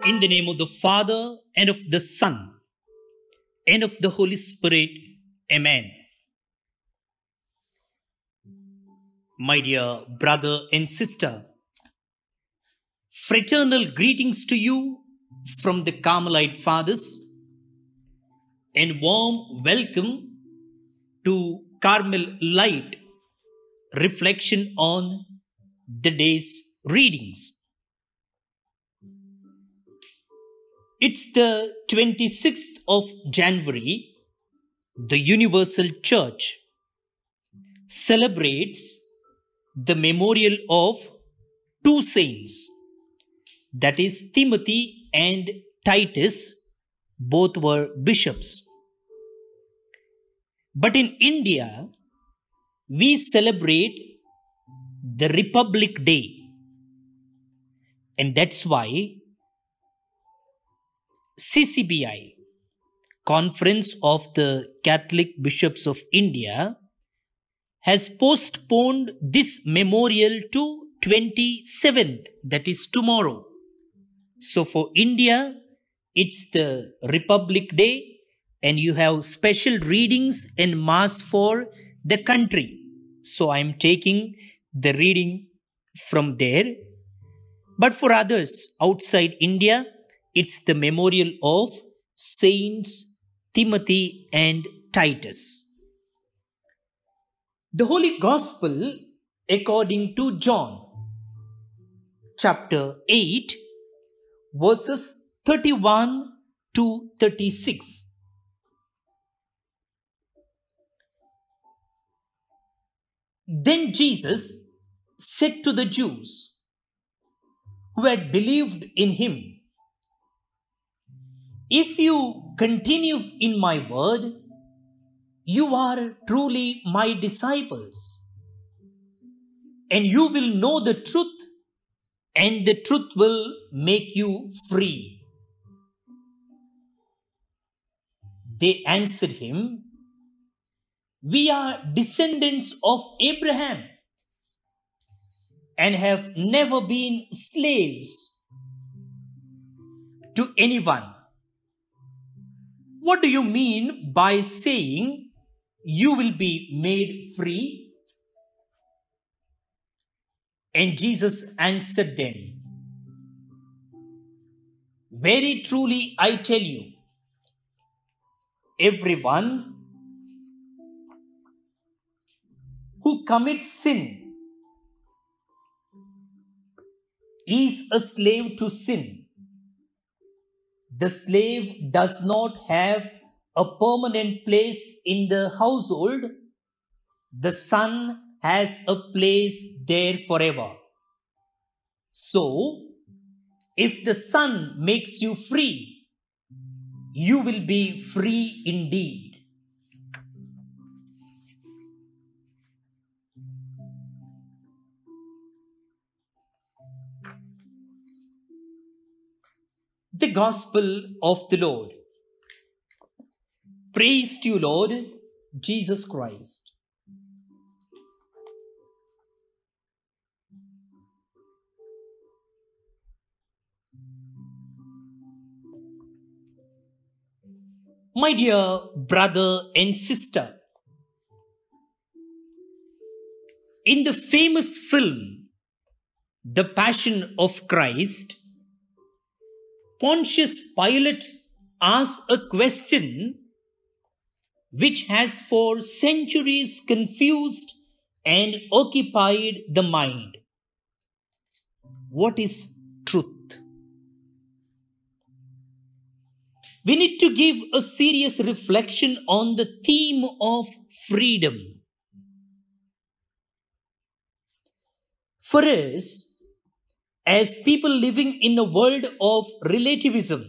In the name of the Father, and of the Son, and of the Holy Spirit. Amen. My dear brother and sister, fraternal greetings to you from the Carmelite Fathers, and warm welcome to Carmel Light reflection on the day's readings. It's the 26th of January. The Universal Church celebrates the memorial of two saints, that is Timothy and Titus. Both were bishops. But in India, we celebrate the Republic Day, and that's why CCBI, Conference of the Catholic Bishops of India, has postponed this memorial to 27th, that is tomorrow. So for India, it's the Republic Day, and you have special readings and mass for the country. So I'm taking the reading from there. But for others outside India, it's the memorial of Saints Timothy and Titus. The Holy Gospel according to John, chapter 8, verses 31 to 36. Then Jesus said to the Jews who had believed in him, "If you continue in my word, you are truly my disciples, and you will know the truth, and the truth will make you free." They answered him, "We are descendants of Abraham and have never been slaves to anyone. What do you mean by saying you will be made free?" And Jesus answered them, "Very truly I tell you, everyone who commits sin is a slave to sin. The slave does not have a permanent place in the household. The son has a place there forever. So, if the Son makes you free, you will be free indeed." The Gospel of the Lord. Praise to you, Lord Jesus Christ. My dear brother and sister, in the famous film, The Passion of Christ, Pontius Pilate asks a question which has for centuries confused and occupied the mind. What is truth? We need to give a serious reflection on the theme of freedom. For us, as people living in a world of relativism,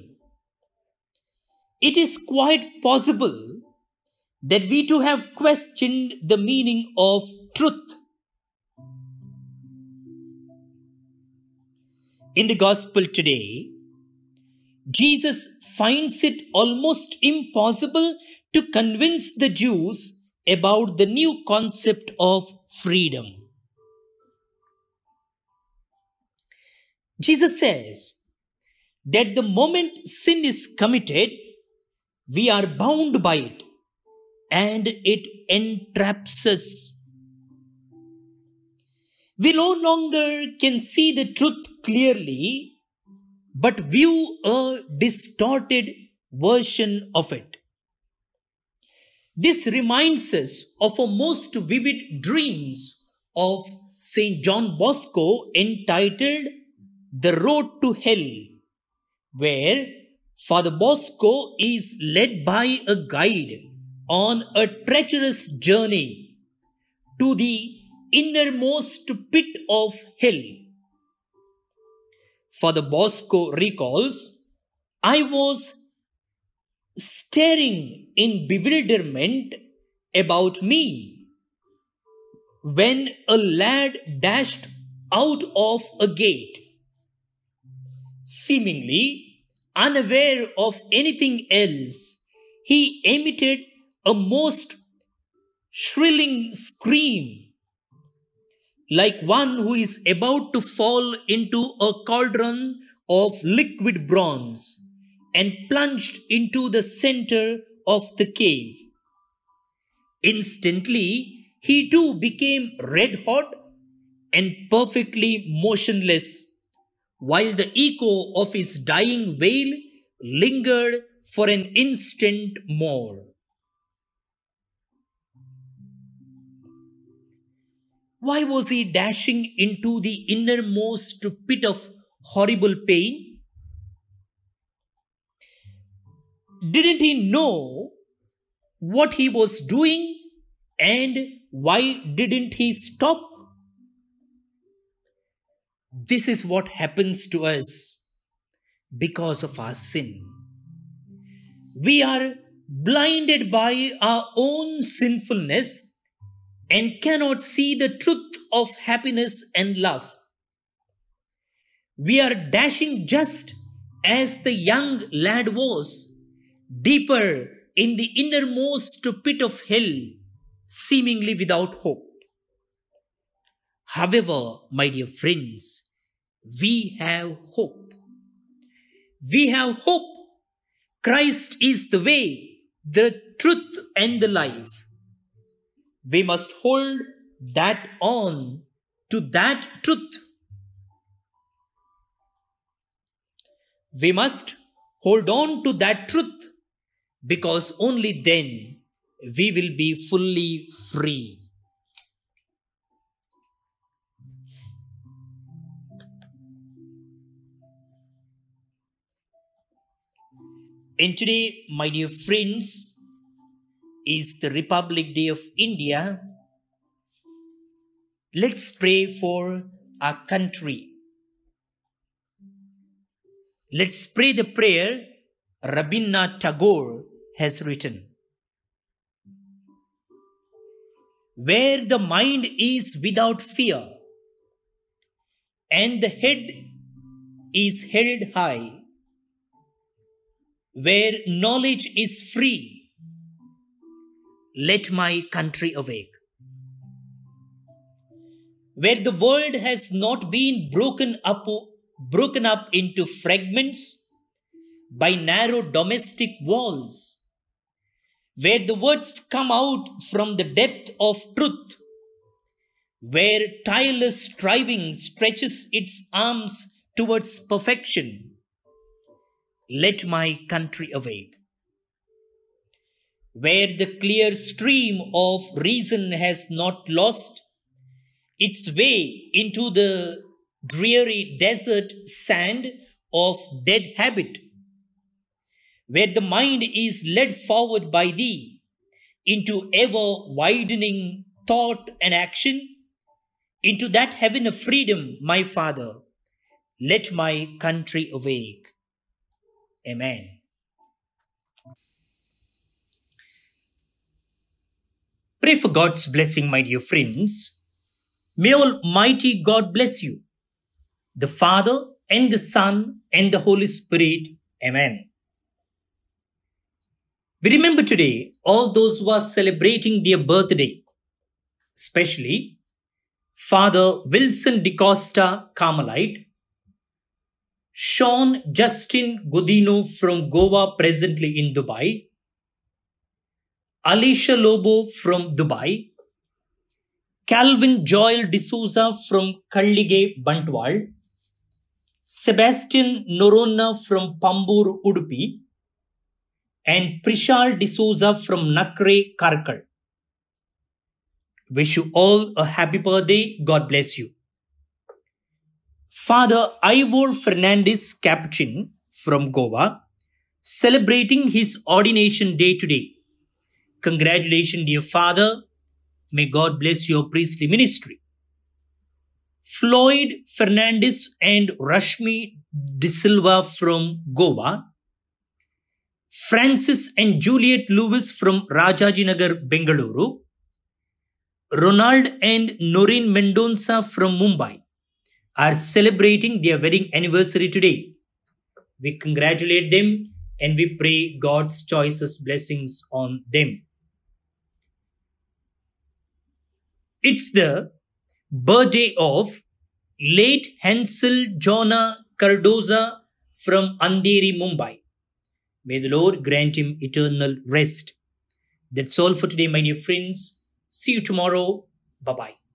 it is quite possible that we too have questioned the meaning of truth. In the Gospel today, Jesus finds it almost impossible to convince the Jews about the new concept of freedom. Jesus says, that the moment sin is committed, we are bound by it and it entraps us. We no longer can see the truth clearly, but view a distorted version of it. This reminds us of a most vivid dreams of St. John Bosco entitled The Road to Hell, where Father Bosco is led by a guide on a treacherous journey to the innermost pit of hell. Father Bosco recalls, I was staring in bewilderment about me when a lad dashed out of a gate. Seemingly unaware of anything else, he emitted a most shrilling scream, like one who is about to fall into a cauldron of liquid bronze, and plunged into the center of the cave. Instantly, he too became red hot and perfectly motionless, while the echo of his dying wail lingered for an instant more. Why was he dashing into the innermost pit of horrible pain? Didn't he know what he was doing, and why didn't he stop? This is what happens to us because of our sin. We are blinded by our own sinfulness and cannot see the truth of happiness and love. We are dashing just as the young lad was, deeper in the innermost pit of hell, seemingly without hope. However, my dear friends, we have hope. We have hope. Christ is the way, the truth, and the life. We must hold that on to that truth. We must hold on to that truth, because only then we will be fully free. And today, my dear friends, is the Republic Day of India. Let's pray for our country. Let's pray the prayer Rabindranath Tagore has written. Where the mind is without fear and the head is held high, where knowledge is free, let my country awake. Where the world has not been broken up into fragments by narrow domestic walls, where the words come out from the depth of truth, where tireless striving stretches its arms towards perfection, let my country awake. Where the clear stream of reason has not lost its way into the dreary desert sand of dead habit, where the mind is led forward by thee into ever-widening thought and action, into that heaven of freedom, my Father, let my country awake. Amen. Pray for God's blessing, my dear friends. May Almighty God bless you, the Father and the Son and the Holy Spirit. Amen. We remember today all those who are celebrating their birthday, especially Father Wilson DeCosta, Carmelite, Sean Justin Godino from Goa, presently in Dubai. Alicia Lobo from Dubai. Calvin Joel D'Souza from Kallige, Bantwal. Sebastian Noronna from Pambur, Udupi. And Prishal D'Souza from Nakre, Karkal. Wish you all a happy birthday. God bless you. Father Ivor Fernandez Capuchin from Goa, celebrating his ordination day today. Congratulations, dear Father. May God bless your priestly ministry. Floyd Fernandez and Rashmi De Silva from Goa. Francis and Juliet Lewis from Rajajinagar, Bengaluru. Ronald and Noreen Mendonca from Mumbai are celebrating their wedding anniversary today. We congratulate them and we pray God's choicest blessings on them. It's the birthday of late Hansel Jonah Cardoza from Andheri, Mumbai. May the Lord grant him eternal rest. That's all for today, my dear friends. See you tomorrow. Bye-bye.